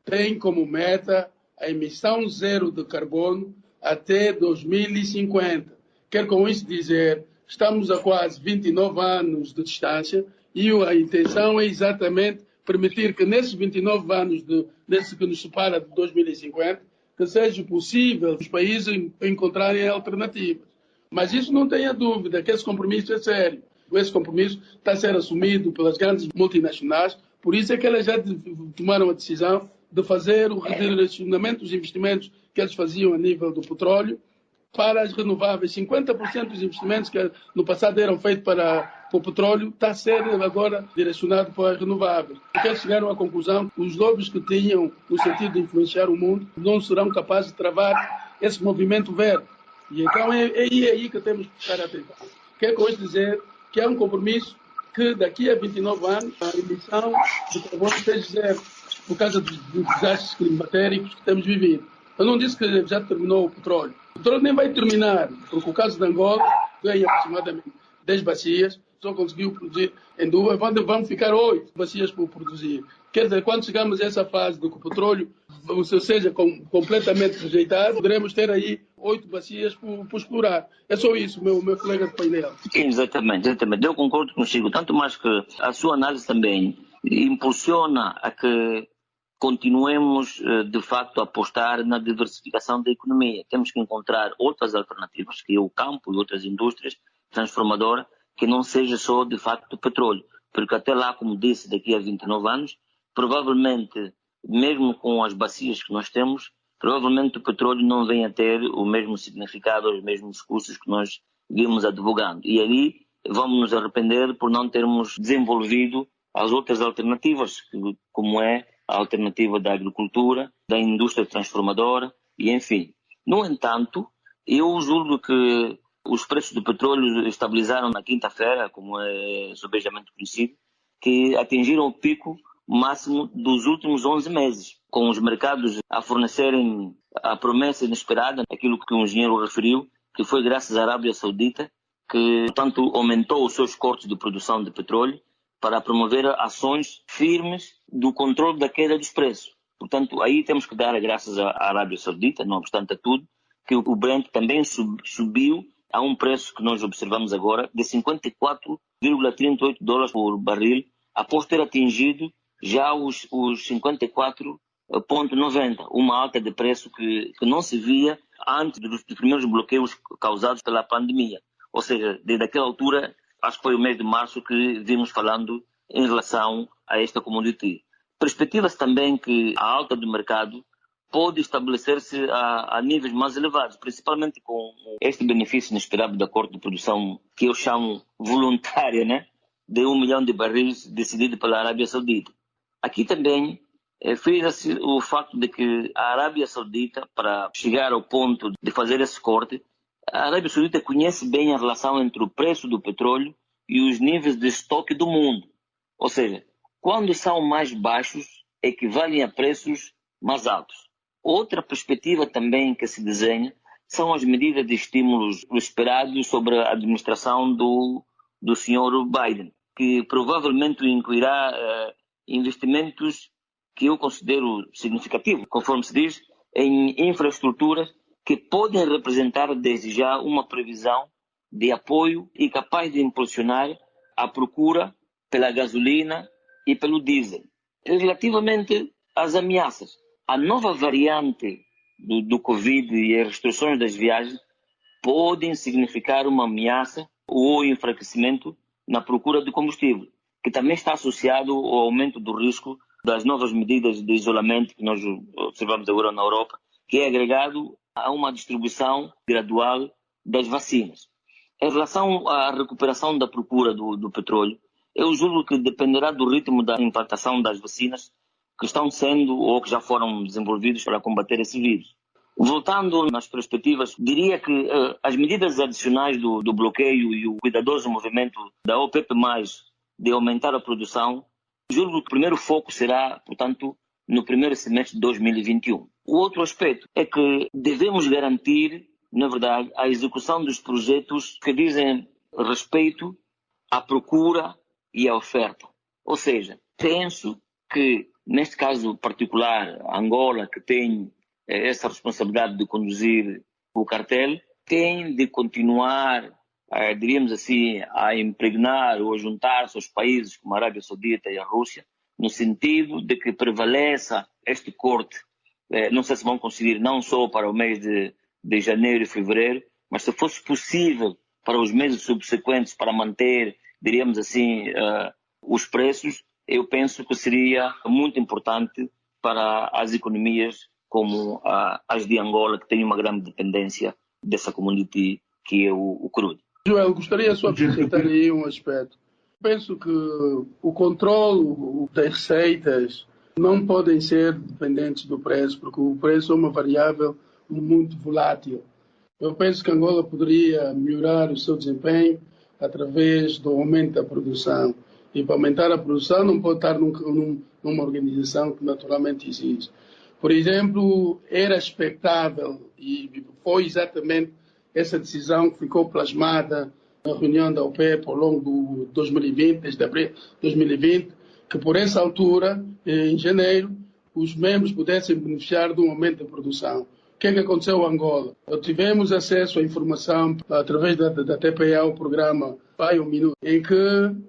tem como meta a emissão zero de carbono até 2050. Quero com isso dizer, estamos a quase 29 anos de distância e a intenção é exatamente permitir que nesses 29 anos, desse que nos separa de 2050, que seja possível os países encontrarem alternativas. Mas isso não tenha dúvida, que esse compromisso é sério. Esse compromisso está a ser assumido pelas grandes multinacionais, por isso é que elas já tomaram a decisão de fazer o redirecionamento dos investimentos que eles faziam a nível do petróleo para as renováveis. 50% dos investimentos que no passado eram feitos para o petróleo está a ser agora direcionado para as renováveis. Porque eles chegaram à conclusão que os lobbies que tinham no sentido de influenciar o mundo não serão capazes de travar esse movimento verde. E então é aí que temos que prestar atenção. Quero com isso dizer que é um compromisso que daqui a 29 anos a emissão de carbono seja zero, por causa dos desastres climatéricos que temos vivido. Eu não disse que já terminou o petróleo. O petróleo nem vai terminar, porque o caso de Angola tem aproximadamente 10 bacias, só conseguiu produzir em 2, vão ficar 8 bacias por produzir. Quer dizer, quando chegamos a essa fase do que o petróleo seja completamente rejeitado, poderemos ter aí 8 bacias por explorar. É só isso, meu colega de painel. Exatamente. Eu concordo consigo, tanto mais que a sua análise também impulsiona a que continuemos, de facto, a apostar na diversificação da economia. Temos que encontrar outras alternativas, que é o campo e outras indústrias, transformadora que não seja só, de facto, petróleo. Porque até lá, como disse, daqui a 29 anos, provavelmente, mesmo com as bacias que nós temos, provavelmente o petróleo não vem a ter o mesmo significado, os mesmos custos que nós vimos advogando. E aí vamos nos arrepender por não termos desenvolvido as outras alternativas, como é a alternativa da agricultura, da indústria transformadora e enfim. No entanto, eu julgo que os preços do petróleo estabilizaram na quinta-feira, como é subejamente conhecido, que atingiram o pico máximo dos últimos 11 meses, com os mercados a fornecerem a promessa inesperada, aquilo que o engenheiro referiu, que foi graças à Arábia Saudita, que, portanto, aumentou os seus cortes de produção de petróleo para promover ações firmes do controle da queda dos preços. Portanto, aí temos que dar graças à Arábia Saudita, não obstante a tudo, que o Brent também subiu a um preço que nós observamos agora de 54,38 dólares por barril, após ter atingido já os 54,90, uma alta de preço que não se via antes dos primeiros bloqueios causados pela pandemia. Ou seja, desde aquela altura, acho que foi o mês de março que vimos falando em relação a esta commodity. Perspectiva-se também que a alta do mercado pode estabelecer-se a níveis mais elevados, principalmente com este benefício inesperado da corte de produção, que eu chamo voluntária, né? De 1 milhão de barris decidido pela Arábia Saudita. Aqui também frisa-se o facto de que a Arábia Saudita, para chegar ao ponto de fazer esse corte, a Arábia Saudita conhece bem a relação entre o preço do petróleo e os níveis de estoque do mundo. Ou seja, quando são mais baixos, equivalem a preços mais altos. Outra perspectiva também que se desenha são as medidas de estímulos esperados sobre a administração do Sr. Biden, que provavelmente incluirá investimentos que eu considero significativos, conforme se diz, em infraestruturas que podem representar desde já uma previsão de apoio e capaz de impulsionar a procura pela gasolina e pelo diesel. Relativamente às ameaças, a nova variante do Covid e as restrições das viagens podem significar uma ameaça ou enfraquecimento na procura de combustível, que também está associado ao aumento do risco das novas medidas de isolamento que nós observamos agora na Europa, que é agregado a uma distribuição gradual das vacinas. Em relação à recuperação da procura do petróleo, eu julgo que dependerá do ritmo da implantação das vacinas que estão sendo ou que já foram desenvolvidos para combater esse vírus. Voltando nas perspectivas, diria que as medidas adicionais do bloqueio e o cuidadoso movimento da OPEP+, de aumentar a produção, julgo que o primeiro foco será, portanto, no primeiro semestre de 2021. O outro aspecto é que devemos garantir, na verdade, a execução dos projetos que dizem respeito à procura e à oferta. Ou seja, penso que, neste caso particular, Angola, que tem essa responsabilidade de conduzir o cartel, tem de continuar, diríamos assim, a impregnar ou a juntar-se aos países como a Arábia Saudita e a Rússia, no sentido de que prevaleça este corte. Não sei se vão conseguir não só para o mês de janeiro e fevereiro, mas se fosse possível para os meses subsequentes para manter, diríamos assim, os preços, eu penso que seria muito importante para as economias como as de Angola, que tem uma grande dependência dessa commodity que é o crudo. Joel, gostaria só de acrescentar aí um aspecto. Penso que o controle das receitas não podem ser dependentes do preço, porque o preço é uma variável muito volátil. Eu penso que Angola poderia melhorar o seu desempenho através do aumento da produção. E para aumentar a produção não pode estar numa organização que naturalmente existe. Por exemplo, era expectável, e foi exatamente essa decisão que ficou plasmada na reunião da OPEP ao longo de 2020, desde abril de 2020, que por essa altura, em janeiro, os membros pudessem beneficiar de um aumento da produção. O que é que aconteceu em Angola? Tivemos acesso à informação através da TPA, o programa Vai um Minuto, em que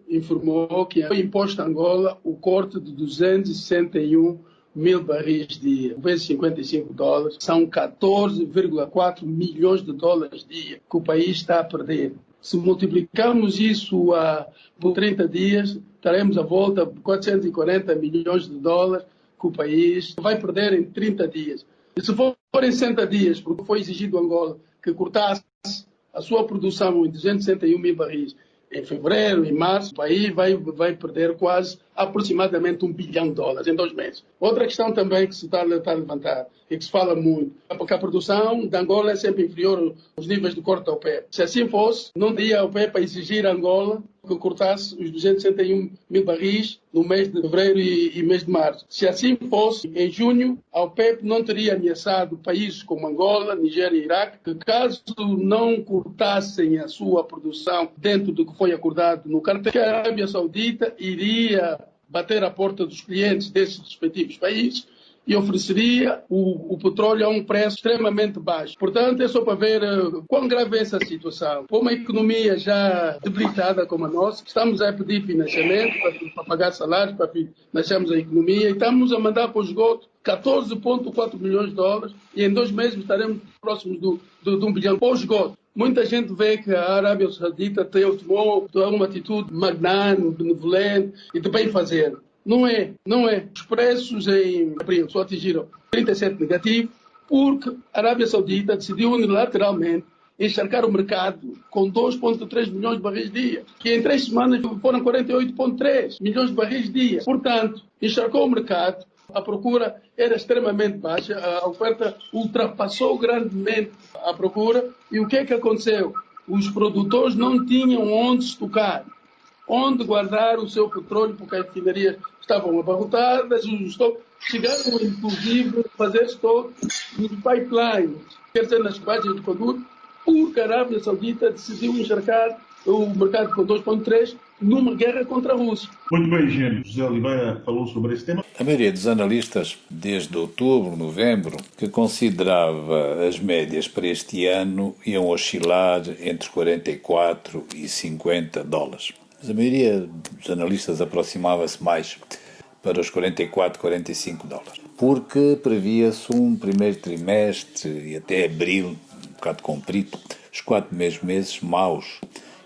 informou que foi imposto a Angola o corte de 261 mil barris dia, vezes 55 dólares, são 14,4 milhões de dólares dia que o país está a perder. Se multiplicarmos isso por 30 dias, estaremos à volta de 440 milhões de dólares que o país vai perder em 30 dias. E se for em 60 dias, porque foi exigido Angola que cortasse a sua produção em 261 mil barris em fevereiro, em março, o país vai perder quase aproximadamente $1 bilhão em 2 meses. Outra questão também que se está a levantar e que se fala muito, é porque a produção de Angola é sempre inferior aos níveis do corte da OPEP. Se assim fosse, não teria a OPEP a exigir a Angola que cortasse os 261 mil barris no mês de fevereiro e mês de março. Se assim fosse, em junho, a OPEP não teria ameaçado países como Angola, Nigéria e Iraque, que caso não cortassem a sua produção dentro do que foi acordado no cartel, que a Arábia Saudita iria bater à porta dos clientes desses respectivos países e ofereceria o petróleo a um preço extremamente baixo. Portanto, é só para ver quão grave é essa situação. Para uma economia já debilitada como a nossa, estamos a pedir financiamento para pagar salários, para financiarmos a economia, e estamos a mandar para o esgoto 14,4 milhões de dólares e em 2 meses estaremos próximos de $1 bilhão para o esgoto. Muita gente vê que a Arábia Saudita tomou uma atitude magnânime, benevolente e de bem fazer. Não é. Os preços em abril só atingiram 37 negativo porque a Arábia Saudita decidiu unilateralmente encharcar o mercado com 2,3 milhões de barris dia, que em 3 semanas foram 48,3 milhões de barris dia. Portanto, encharcou o mercado, a procura era extremamente baixa, a oferta ultrapassou grandemente a procura. E o que é que aconteceu? Os produtores não tinham onde estocar, onde guardar o seu petróleo, porque as refinarias estavam abarrotadas, os estoques chegaram, inclusive, a fazer estoque nos pipelines, quer dizer, nas barragens de conduto, porque a Arábia Saudita decidiu encharcar o mercado com 2,3 numa guerra contra a Rússia. Muito bem, engenheiro José Oliveira falou sobre esse tema. A maioria dos analistas, desde outubro, novembro, que considerava as médias para este ano iam oscilar entre 44 e 50 dólares. Mas a maioria dos analistas aproximava-se mais para os 44, 45 dólares. Porque previa-se um primeiro trimestre e até abril, um bocado comprido, os 4 meses maus,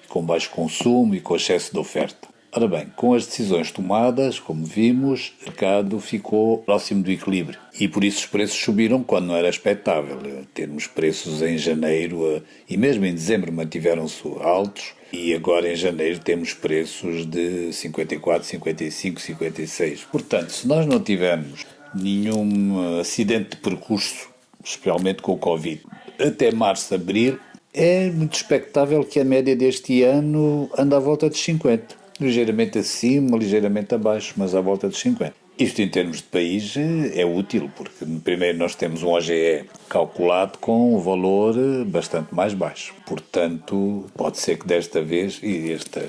com baixo consumo e com excesso de oferta. Ora bem, com as decisões tomadas, como vimos, o mercado ficou próximo do equilíbrio. E por isso os preços subiram quando não era expectável. Termos preços em janeiro e mesmo em dezembro mantiveram-se altos. E agora em janeiro temos preços de 54, 55, 56. Portanto, se nós não tivermos nenhum acidente de percurso, especialmente com o Covid, até março, abril, é muito expectável que a média deste ano ande à volta de 50. Ligeiramente acima, ligeiramente abaixo, mas à volta de 50. Isto em termos de país é útil, porque primeiro nós temos um OGE calculado com um valor bastante mais baixo. Portanto, pode ser que desta vez,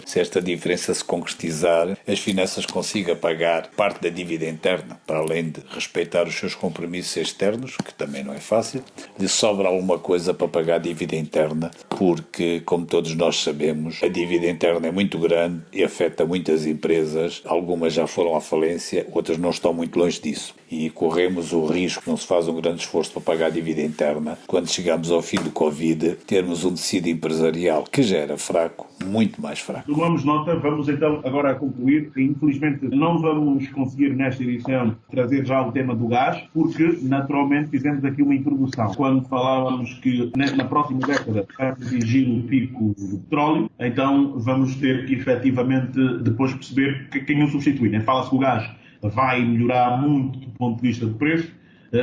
se esta diferença se concretizar, as finanças consigam pagar parte da dívida interna, para além de respeitar os seus compromissos externos, que também não é fácil, lhe sobra alguma coisa para pagar a dívida interna, porque, como todos nós sabemos, a dívida interna é muito grande e afeta muitas empresas. Algumas já foram à falência, outras não estão muito longe disso. E corremos o risco, não se faz um grande esforço para pagar a dívida interna, quando chegamos ao fim do Covid, termos um tecido empresarial que já era fraco, muito mais fraco. Tomamos nota, vamos então agora concluir. Infelizmente não vamos conseguir nesta edição trazer já o tema do gás, porque naturalmente fizemos aqui uma introdução. Quando falávamos que na próxima década vai atingir o pico do petróleo, então vamos ter que efetivamente depois perceber quem o substitui. Fala-se que o gás vai melhorar muito do ponto de vista do preço,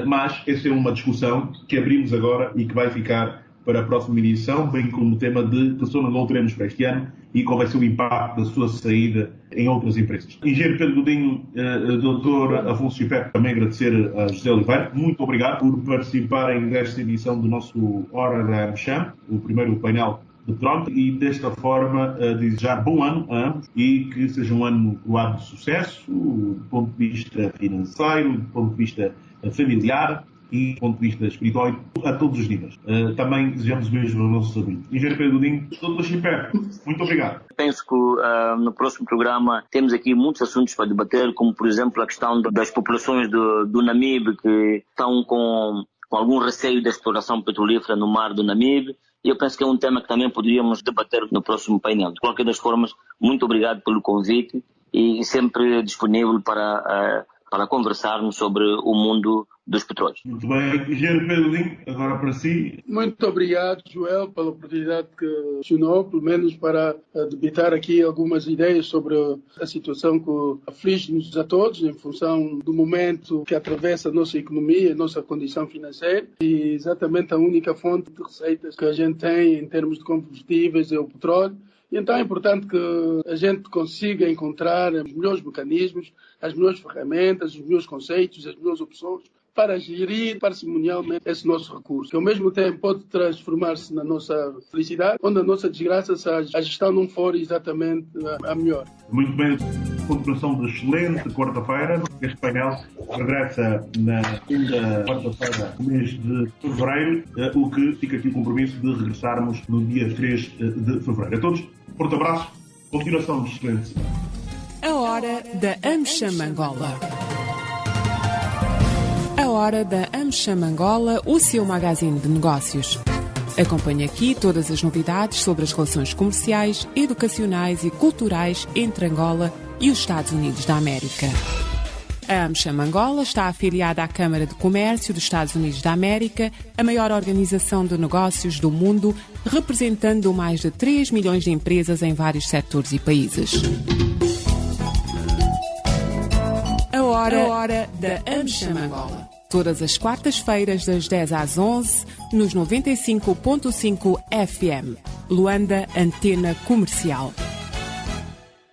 mas essa é uma discussão que abrimos agora e que vai ficar para a próxima edição, bem como o tema de que só não teremos para este ano e qual vai ser o impacto da sua saída em outras empresas. Engenheiro Pedro Godinho, Dr. Afonso Chipé, também agradecer a José Oliveira. Muito obrigado por participarem desta edição do nosso Hora da AmCham, o primeiro painel de pronto, e desta forma desejar bom ano a ambos e que seja um ano coroado de sucesso do ponto de vista financeiro, do ponto de vista familiar e do ponto de vista espiritual a todos os níveis. Também desejamos mesmo aos nossos ouvintes. Engenheiro Pedro Godinho, Dr. Chipé, muito obrigado. Penso que no próximo programa temos aqui muitos assuntos para debater, como por exemplo a questão das populações do Namibe que estão com com algum receio da exploração petrolífera no mar do Namibe. E eu penso que é um tema que também poderíamos debater no próximo painel. De qualquer das formas, muito obrigado pelo convite e sempre disponível para conversarmos sobre o mundo dos petróleos. Muito bem. Engenheiro Pedro Godinho, agora para si. Muito obrigado, Joel, pela oportunidade que mencionou, pelo menos para debater aqui algumas ideias sobre a situação que aflige-nos a todos, em função do momento que atravessa a nossa economia, a nossa condição financeira, e exatamente a única fonte de receitas que a gente tem em termos de combustíveis é o petróleo. E então é importante que a gente consiga encontrar os melhores mecanismos, as melhores ferramentas, os melhores conceitos, as melhores opções para gerir parcimonialmente esse nosso recurso, que ao mesmo tempo pode transformar-se na nossa felicidade, onde a nossa desgraça, se a gestão não for exatamente a melhor. Muito bem, continuação de excelente quarta-feira. Este painel regressa na segunda quarta-feira do mês de fevereiro, o que fica aqui o compromisso de regressarmos no dia 3 de fevereiro. A todos, forte abraço, continuação de excelente semana. A hora da AmCham Angola. A hora da AmCham Angola, o seu magazine de negócios. Acompanhe aqui todas as novidades sobre as relações comerciais, educacionais e culturais entre Angola e os Estados Unidos da América. A AmCham Angola está afiliada à Câmara de Comércio dos Estados Unidos da América, a maior organização de negócios do mundo, representando mais de 3 milhões de empresas em vários setores e países. A hora da AmCham Angola. Todas as quartas-feiras, das 10 às 11, nos 95.5 FM. Luanda, Antena Comercial.